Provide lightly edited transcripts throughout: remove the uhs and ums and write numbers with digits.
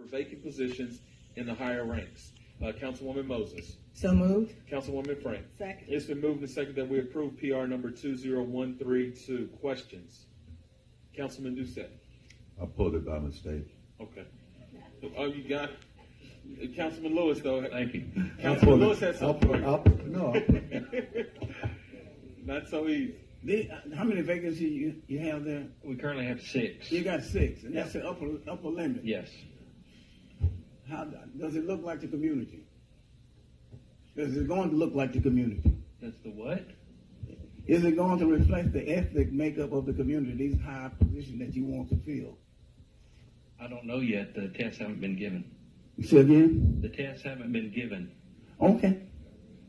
vacant positions in the higher ranks. Councilwoman Moses. So moved. Councilwoman Frank. Second. It's been moved and seconded that we approve PR number 20132. Questions? Councilman Doucette. I pulled it by mistake. Okay. Oh, you got Councilman Lewis, though. Thank you. Councilman Lewis has something for No. Not so easy. How many vacancies you have there? We currently have 6. You got 6, and that's the upper limit. Yes. How does it look like the community? Is it going to look like the community? That's the what? Is it going to reflect the ethnic makeup of the community, these high positions that you want to fill? I don't know yet. The tests haven't been given. Say again? The tests haven't been given. Okay.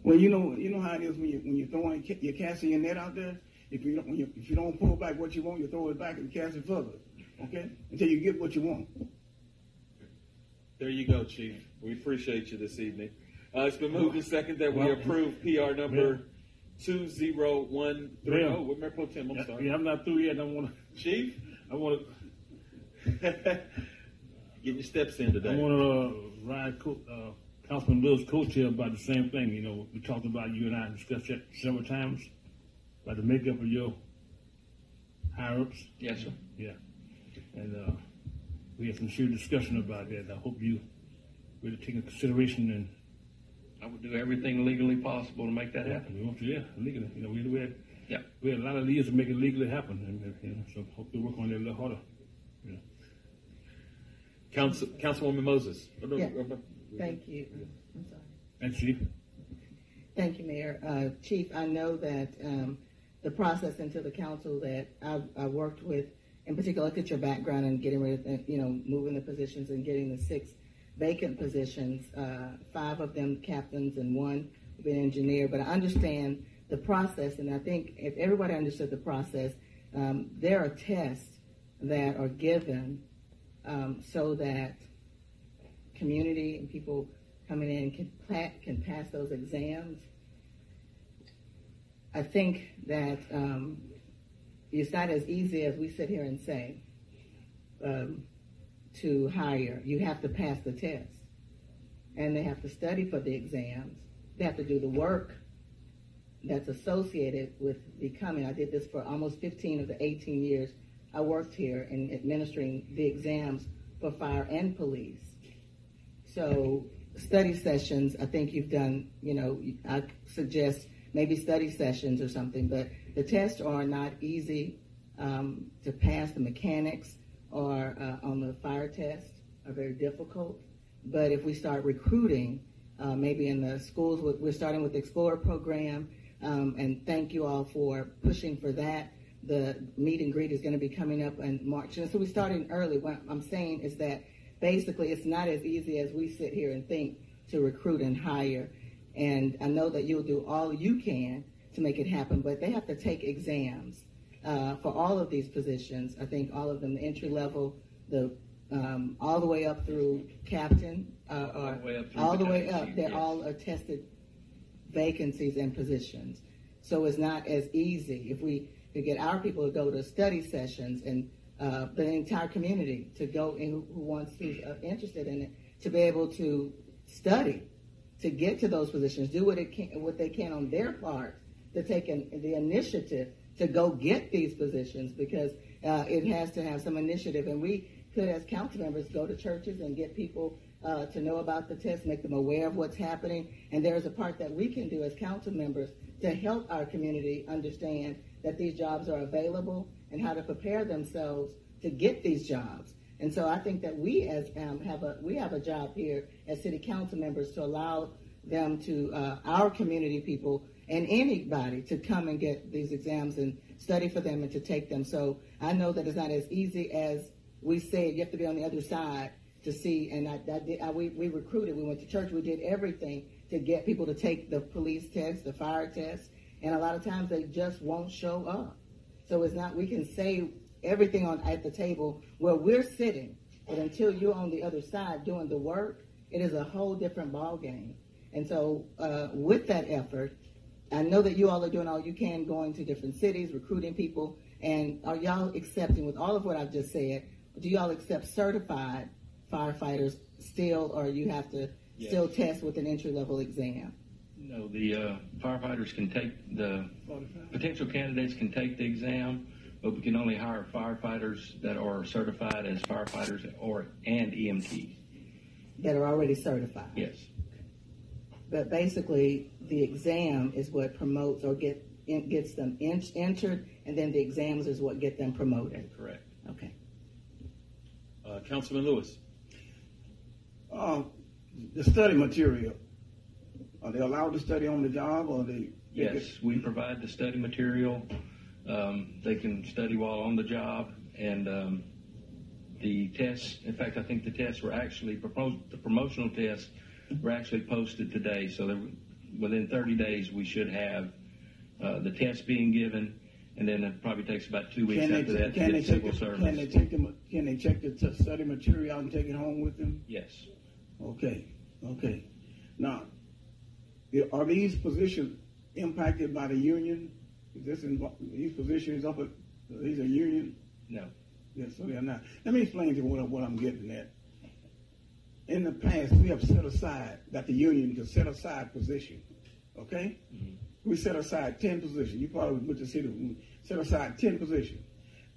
Well, you know how it is when you're throwing, you're casting your net out there. If you don't pull back what you want, you throw it back and cast it further. Okay? Until you get what you want. There you go, Chief. We appreciate you this evening. It's been moved and seconded that we approve PR number 2013. Oh, with Mayor Pro Tem, I'm sorry. Yeah, I'm not through yet. I want to. Chief? I want to. Get your steps in today. I want to ride Councilman Lewis' coattail about the same thing. You know, we talked about, you and I discussed that several times, about the makeup of your higher-ups. Yes, sir. Yeah. And we had some serious discussion about that. I hope you really take into consideration, and I would do everything legally possible to make that happen. we want to, legally. You know, we had a lot of leaders to make it legally happen, and you know, so hope they work on it a little harder. Yeah. Councilwoman Moses. Yeah. Thank you. I'm sorry. Thanks, Chief. Thank you, Mayor. Chief, I know that the process into the council that I worked with, in particular, look at your background and getting rid of, moving the positions and getting the 6 vacant positions, 5 of them captains and 1 been engineer. But I understand the process, and I think if everybody understood the process, there are tests that are given so that community and people coming in can pass those exams. I think that it's not as easy as we sit here and say to hire. You have to pass the test, and they have to study for the exams. They have to do the work that's associated with becoming. I did this for almost 15 of the 18 years I worked here in administering the exams for fire and police. So study sessions, I think you've done, I suggest maybe study sessions or something, but the tests are not easy to pass. The mechanics or on the fire test are very difficult. But if we start recruiting, maybe in the schools, we're starting with the Explorer program, and thank you all for pushing for that. The meet and greet is going to be coming up in March. And so we're starting early. What I'm saying is that basically it's not as easy as we sit here and think to recruit and hire. And I know that you'll do all you can to make it happen, but they have to take exams for all of these positions. I think all of them, the entry level, all the way up through captain, all the way up. They're all are tested vacancies and positions. So it's not as easy if we to get our people to go to study sessions and the entire community to go in who's interested in it, to be able to study, to get to those positions, do what they can on their part to take the initiative to go get these positions, because it has to have some initiative. And we could, as council members, go to churches and get people to know about the test, make them aware of what's happening. And there's a part that we can do as council members to help our community understand that these jobs are available and how to prepare themselves to get these jobs. And so I think that we have a job here as city council members to allow them to our community people and anybody to come and get these exams and study for them and to take them. So I know that it's not as easy as we said. You have to be on the other side to see. And we recruited. We went to church. We did everything to get people to take the police test, the fire test, and a lot of times they just won't show up. So it's not. We can say everything at the table where we're sitting, but until you're on the other side doing the work, it is a whole different ball game. And so with that effort, I know that you all are doing all you can, going to different cities, recruiting people. And are y'all accepting, with all of what I've just said, do y'all accept certified firefighters still, or you have to Yes. still test with an entry-level exam? No, the firefighters can take the potential candidates can take the exam, but we can only hire firefighters that are certified as firefighters and EMTs. That are already certified? Yes. But basically, the exam is what promotes or gets them entered, and then the exams is what get them promoted. Correct. Okay. Councilman Lewis. The study material, are they allowed to study on the job, or they? Yes, we provide the study material. They can study while on the job, and the tests. In fact, I think the tests were actually the promotional tests were actually posted today. So within 30 days, we should have the tests being given, and then it probably takes about 2 weeks after that to get civil service. Can they check the study material out and take it home with them? Yes. Okay. Now, are these positions impacted by the union? Is these positions these are union? No. Yes, so they're not. Let me explain to you what I'm getting at. In the past, we have set aside that the union can set aside positions. Okay? Mm-hmm. We set aside 10 positions. You probably went to see we set aside 10 positions.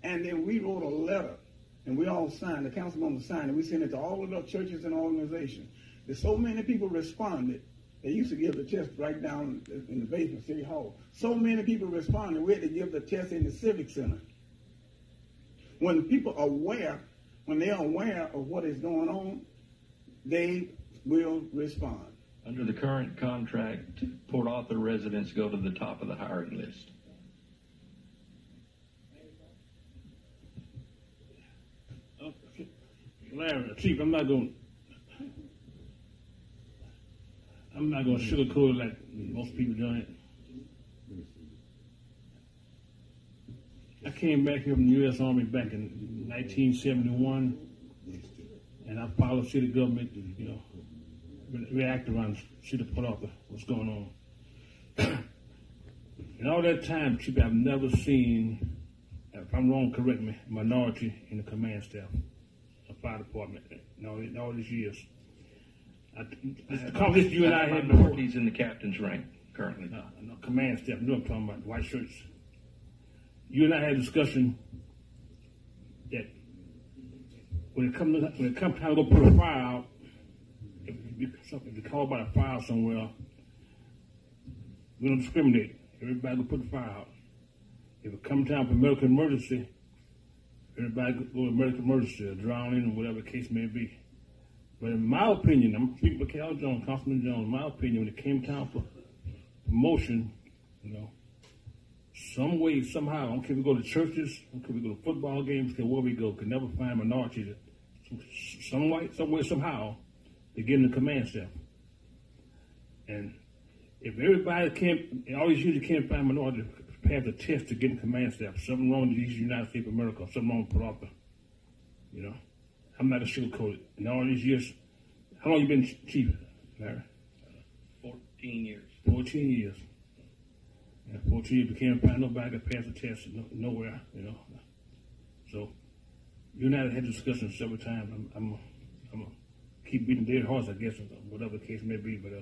And then we wrote a letter, and we all signed, the council members signed it. We sent it to all of the churches and organizations. There's so many people responded. They used to give the test right down in the basement, City Hall. So many people responded, we had to give the test in the Civic Center. When people are aware, when they're aware of what is going on, they will respond. Under the current contract, Port Arthur residents go to the top of the hiring list. Larry, Chief, I'm not going to sugarcoat it like most people do it. I came back here from the U.S. Army back in 1971, and I followed city government, reacted around city of Port Arthur, what's going on. In all that time, Chief, I've never seen, if I'm wrong, correct me, minority in the command staff of fire department in all these years. You and I had minorities in the captain's rank currently. No, command staff. You know what I'm talking about, white shirts. You and I had a discussion that when it comes time to go put a fire out, if you call about a fire somewhere, we don't discriminate. Everybody go put the fire out. If it comes time for medical emergency, everybody go to medical emergency, or drowning, or whatever the case may be. But in my opinion, I'm speaking with Cal Jones, Councilman Jones, in my opinion, when it came time for promotion, some way, somehow, I don't care if we go to churches, I don't care if we go to football games, I don't care where we go, could never find minorities. Some way, somehow, they get in the command staff. And if everybody all these years you can't find minorities to pass the test to get in command staff, something wrong with these United States of America, something wrong with Port Arthur. I'm not a sugarcoat it. In all these years, how long you been chief, Larry? 14 years. 14 years. Yeah, 14 years, we can't find nobody that passed the test nowhere, So, you and I had discussions several times. I'm going to keep beating dead horse, I guess, whatever the case may be, but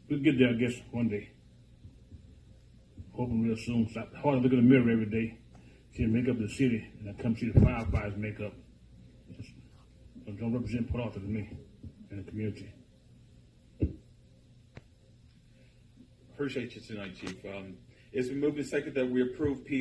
we'll get there, I guess, one day. Hoping real soon. Stop hard to look in the mirror every day. See the makeup of the city, and I come see the firefighters makeup. Don't represent Port Arthur to me in the community. Appreciate you tonight, Chief. It's been moved and seconded that we approve PR